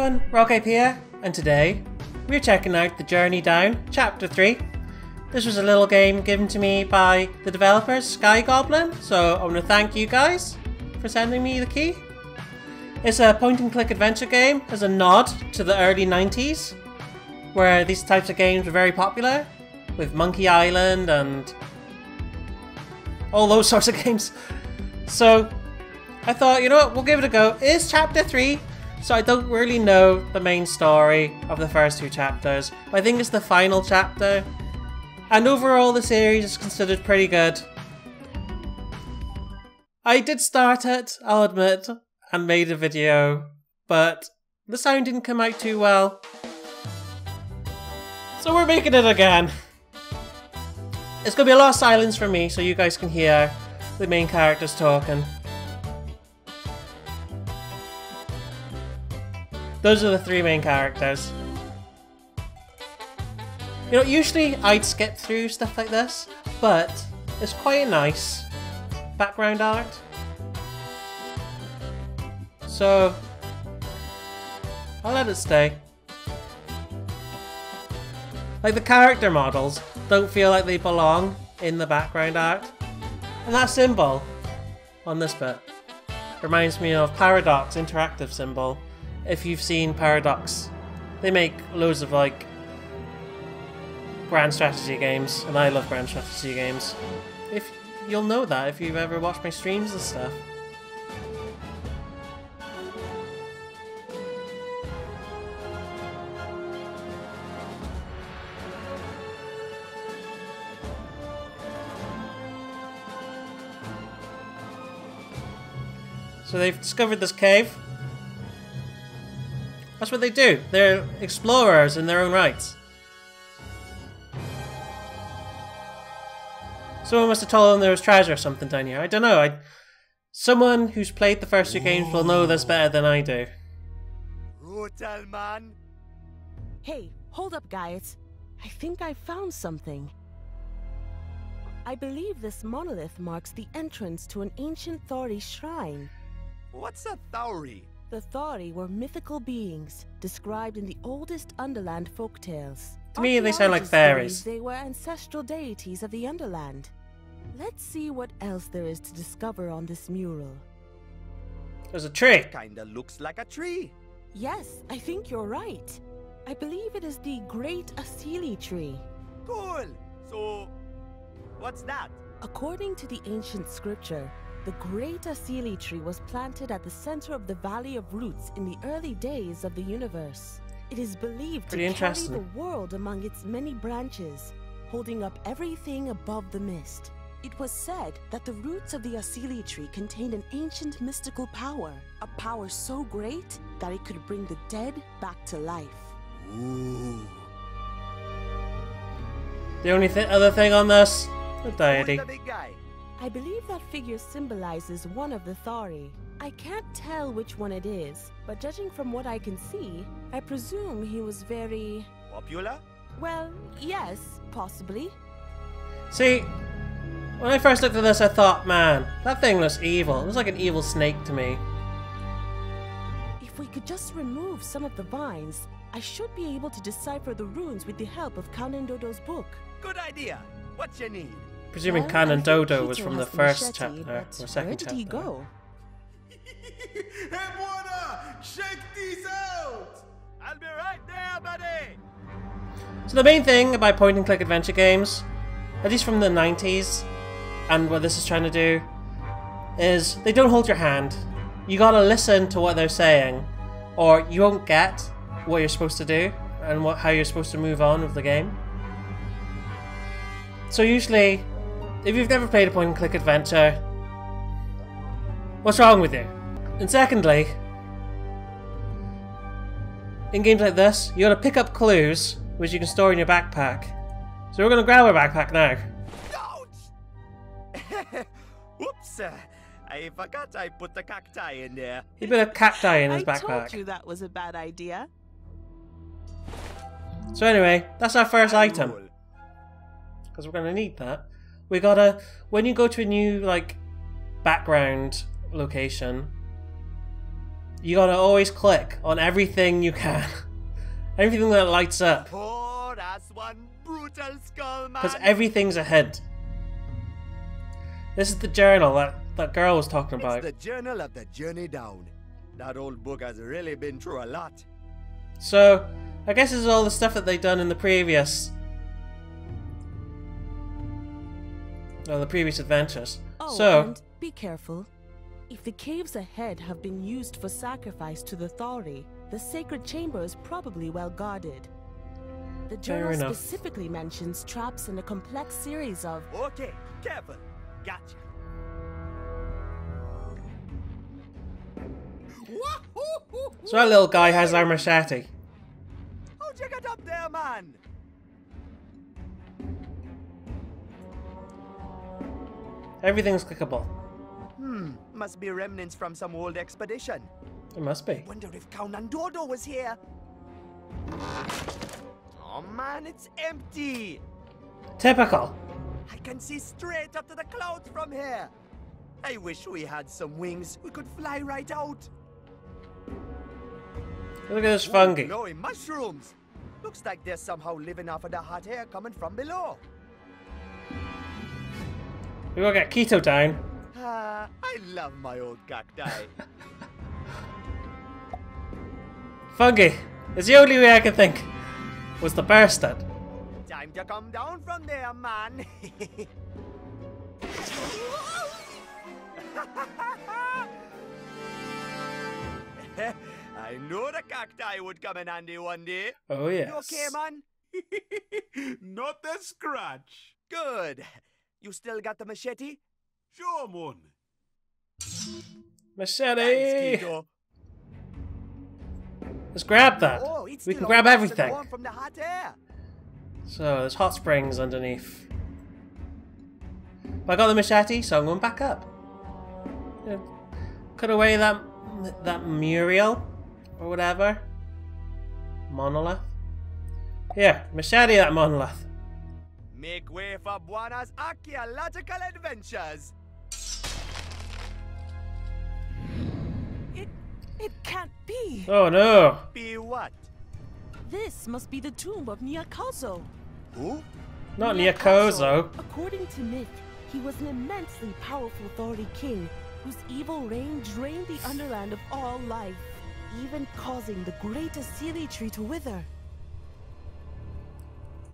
everyone, Rockape here, and today we're checking out The Journey Down, Chapter 3. This was a little game given to me by the developers, SkyGoblin, so I want to thank you guys for sending me the key. It's a point-and-click adventure game as a nod to the early 90s, where these types of games were very popular, with Monkey Island and all those sorts of games. So I thought, you know what, we'll give it a go. It is Chapter 3, so I don't really know the main story of the first two chapters, but I think it's the final chapter. And overall the series is considered pretty good. I did start it, I'll admit, and made a video, but the sound didn't come out too well. So we're making it again. It's gonna be a lot of silence from me so you guys can hear the main characters talking. Those are the three main characters. You know, usually I'd skip through stuff like this, but it's quite a nice background art. So I'll let it stay. Like, the character models don't feel like they belong in the background art. And that symbol on this bit reminds me of Paradox interactive symbol. If you've seen Paradox, they make loads of like grand strategy games, and I love grand strategy games. If you'll know that if you've ever watched my streams and stuff. So they've discovered this cave. That's what they do. They're explorers in their own rights. Someone must have told them there was treasure or something down here. I don't know. Someone who's played the first two games will know this better than I do. Brutal man. Hey, hold up, guys. I think I found something. I believe this monolith marks the entrance to an ancient Thori shrine. What's a Thori? The Thori were mythical beings described in the oldest Underland folktales. To me, they sound like Archaeologists fairies. believe they were ancestral deities of the Underland. Let's see what else there is to discover on this mural. There's a tree. Kinda looks like a tree. Yes, I think you're right. I believe it is the Great Asili tree. Cool. So, what's that? According to the ancient scripture, the Great Asili tree was planted at the center of the Valley of Roots in the early days of the universe. It is believed Pretty to carry interesting. the world among its many branches, holding up everything above the mist. It was said that the roots of the Asili tree contained an ancient mystical power, a power so great that it could bring the dead back to life. Ooh. The only other thing on this, the Who's deity. the big guy? I believe that figure symbolizes one of the Thori. I can't tell which one it is, but judging from what I can see, I presume he was very... Popular? well, yes, possibly. See, when I first looked at this, I thought, man, that thing looks evil. It looks like an evil snake to me. If we could just remove some of the vines, I should be able to decipher the runes with the help of Count Dodo's book. Good idea. What you need? Presuming Well, Canon I think Dodo was Peter from the has the first machete, chapter, but or second where did he chapter. go? Hey, brother! Check this out! I'll be right there, buddy. So the main thing about point-and-click adventure games, at least from the 90s, and what this is trying to do, is they don't hold your hand. You gotta listen to what they're saying, or you won't get what you're supposed to do, and how you're supposed to move on with the game. So usually, if you've never played a point-and-click adventure, what's wrong with you? And secondly, in games like this, you gotta pick up clues which you can store in your backpack. So we're gonna grab our backpack now. Ouch! Whoops! I forgot I put the cacti in there. He put a cacti in his I told backpack. you that was a bad idea. So anyway, that's our first item. Cool. Because we're gonna need that. We gotta, when you go to a new, like, background location, you gotta always click on everything you can. Everything that lights up. Oh, that's one brutal skull, man. Because everything's a hint. This is the journal that girl was talking about. It's the journal of the journey down. That old book has really been through a lot. So, I guess this is all the stuff that they've done in the previous... well, the previous adventures. Oh, So, and be careful. If the caves ahead have been used for sacrifice to the Thori, the sacred chamber is probably well guarded. The journal enough. specifically mentions traps in a complex series of... Okay, careful. Gotcha. so that little guy has our machete. How'd you get up there, man? Everything's clickable. Must be remnants from some old expedition. It must be. Wonder if Count Dodo was here. Oh man, it's empty. Typical. I can see straight up to the clouds from here. I wish we had some wings. We could fly right out. Look at this fungi. Glowing mushrooms. Looks like they're somehow living off of the hot air coming from below. We gotta get keto down. I love my old cacti. Fungi. It's the only way I can think. Was the burst it? Time to come down from there, man. I know the cacti would come in handy one day. Oh yes. You okay, man? Not a scratch. Good. You still got the machete? Sure, mon. Machete. Thanks, Kito. Let's grab that. Oh, it's We still can grab all everything. warm from the hot air. So there's hot springs underneath. But I got the machete, so I'm going back up. Yeah. Cut away that mural or whatever. Monolith. Here, machete that monolith. Make way for Buana's archaeological adventures. It can't be! Oh no! Be what? This must be the tomb of Nyakazo. Who? Not Nyakozo. According to myth, he was an immensely powerful Thori king whose evil reign drained the Underland of all life, even causing the great Asili tree to wither.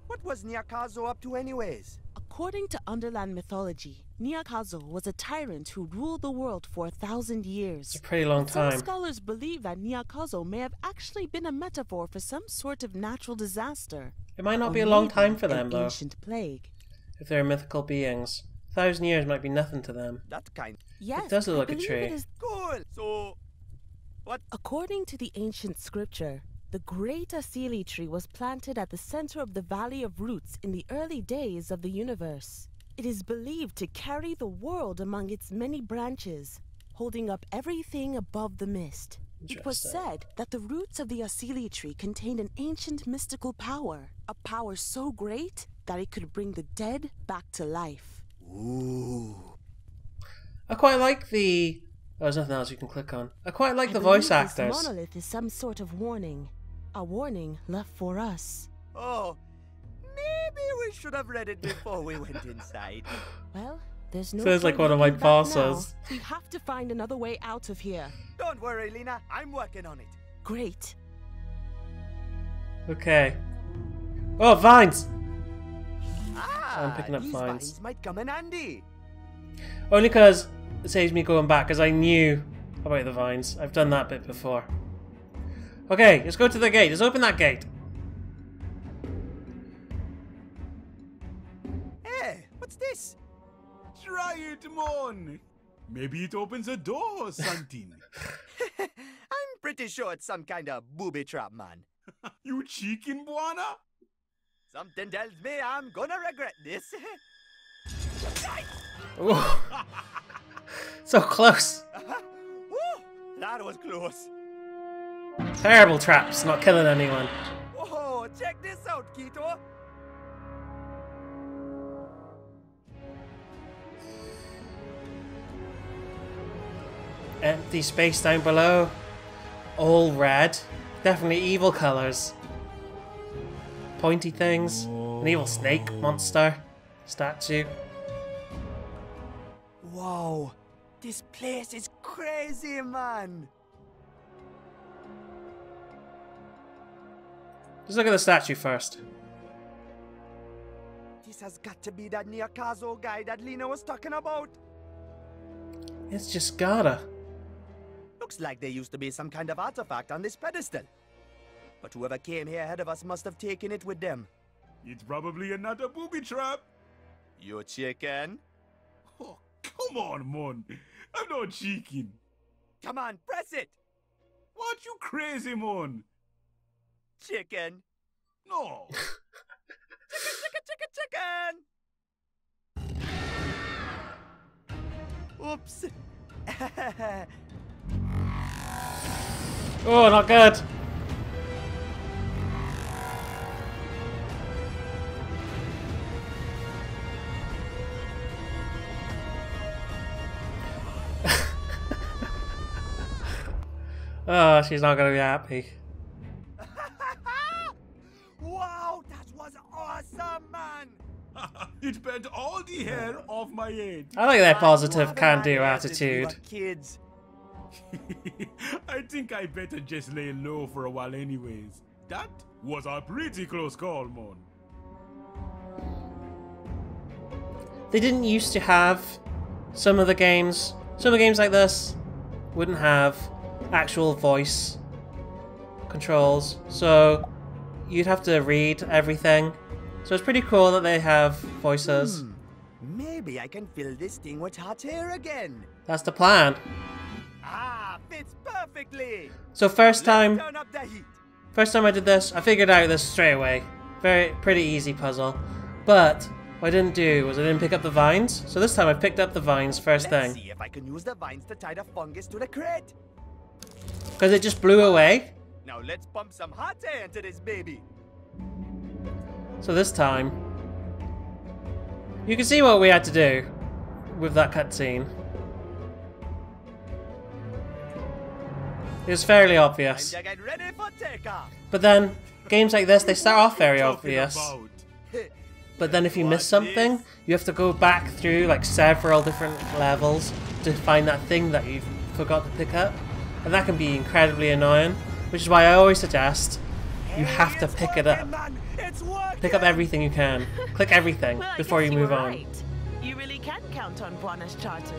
What was Nyakazo up to anyways? According to Underland mythology, Nyakazo was a tyrant who ruled the world for 1,000 years. It's a pretty long Some time. scholars believe that Nyakazo may have actually been a metaphor for some sort of natural disaster. It might not Or be a long maybe time for an them though. ancient plague. If they're mythical beings. 1,000 years might be nothing to them. That kind. Yes, does look I like a believe tree. it is. Cool. So, what? According to the ancient scripture, the great Asili tree was planted at the center of the Valley of Roots in the early days of the universe. It is believed to carry the world among its many branches, holding up everything above the mist. It was Interesting. said that the roots of the Asili tree contained an ancient mystical power, a power so great that it could bring the dead back to life. Ooh. I quite like the... Oh, there's nothing else you can click on. I quite like I the believe voice this actors. monolith is some sort of warning. A warning left for us. Oh, maybe we should have read it before we went inside. Well, there's no Sounds like point one of my looking back now. bosses. We have to find another way out of here. Don't worry, Lena. I'm working on it. Great. Okay. Oh, vines! Ah, I'm picking up these vines. might come in handy. Only because it saves me going back, because I knew about the vines. I've done that bit before. Okay, let's go to the gate. Let's open that gate. Hey, what's this? Try it, mon. Maybe it opens a door or something. I'm pretty sure it's some kind of booby trap, man. You chicken, Buana? Something tells me I'm gonna regret this. Ooh. So close. Woo, that was close. Terrible traps, not killing anyone. Whoa, check this out, Kito. Empty space down below. all red. Definitely evil colours. Pointy things. An evil snake monster statue. Wow, this place is crazy, man. Just look at the statue first. This has got to be that Niakazo guy that Lena was talking about. It's just gotta. Looks like there used to be some kind of artifact on this pedestal. But whoever came here ahead of us must have taken it with them. It's probably another booby trap. You chicken? Oh, come on, man. I'm not cheeking. Come on, press it! What, you crazy, man? Chicken. No. Chicken! Oops. Oh, not good. Oh, she's not gonna be happy. Wow, that was awesome, man! It bent all the hair off my head. I like their Man, positive what can-do an idea since we were attitude. Kids. I think I better just lay low for a while anyways. That was a pretty close call, man. They didn't used to have some of the games like this wouldn't have actual voice controls, so you'd have to read everything. So it's pretty cool that they have voices. Maybe I can fill this thing with hot air again. That's the plan. Ah, fits perfectly. So first time Turn up the heat. I did this, I figured out this straight away. Pretty easy puzzle. But what I didn't do was I didn't pick up the vines. So this time I picked up the vines first Let's thing. see if I can use the vines to tie the fungus to the crate. Because it just blew away. Now let's pump some hot air into this baby. So this time, you can see what we had to do with that cutscene. It was fairly obvious. Time to get ready for takeoff. But then, games like this, they start off very Talking obvious. about. But then if you miss What's something, this? you have to go back through like several different levels to find that thing that you forgot to pick up. And that can be incredibly annoying, which is why I always suggest you have to It's pick it up. working, man. It's working. Pick up everything you can. Click everything Well, I before guess you move were on. right. You really can count on Buona's charters.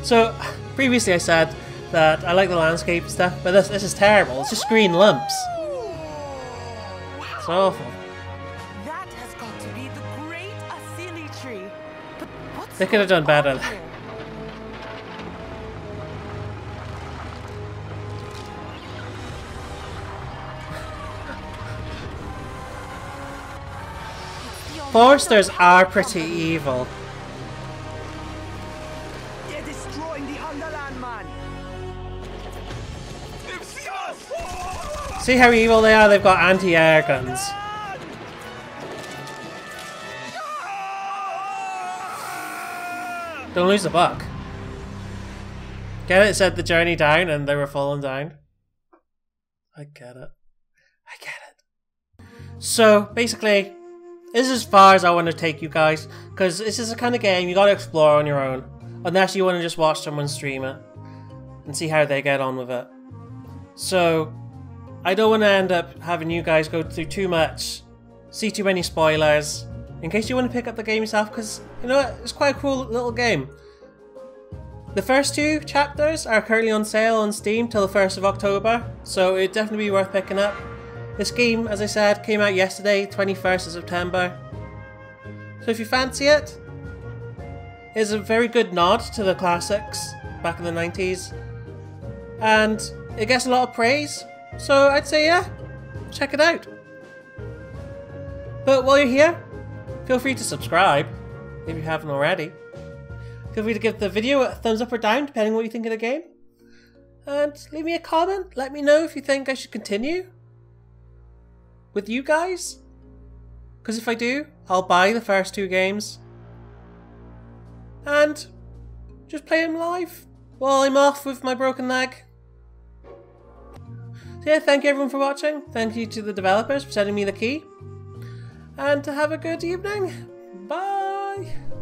So, previously I said that I like the landscape stuff, but this is terrible. It's just green lumps. It's awful. That has got to be the great Asili tree. But what's They could have done better. on here? Foresters are pretty evil. They're destroying the Underland, man. They've seen us! See how evil they are? They've got anti-air guns. Don't lose the buck. Get it? It said the journey down and they were falling down. I get it. I get it. So, basically, this is as far as I want to take you guys, because this is the kind of game you got to explore on your own, unless you want to just watch someone stream it and see how they get on with it. So, I don't want to end up having you guys go through too much, see too many spoilers, in case you want to pick up the game yourself, because, you know what, it's quite a cool little game. The first two chapters are currently on sale on Steam till the 1st of October, so it'd definitely be worth picking up. This game, as I said, came out yesterday, 21st of September. So if you fancy it, it's a very good nod to the classics back in the 90s. And it gets a lot of praise, so I'd say yeah, check it out. But while you're here, feel free to subscribe, if you haven't already. Feel free to give the video a thumbs up or down, depending on what you think of the game. And leave me a comment, let me know if you think I should continue with you guys. Because if I do, I'll buy the first two games and just play them live while I'm off with my broken leg. So yeah, thank you everyone for watching. Thank you to the developers for sending me the key. And have a good evening. Bye!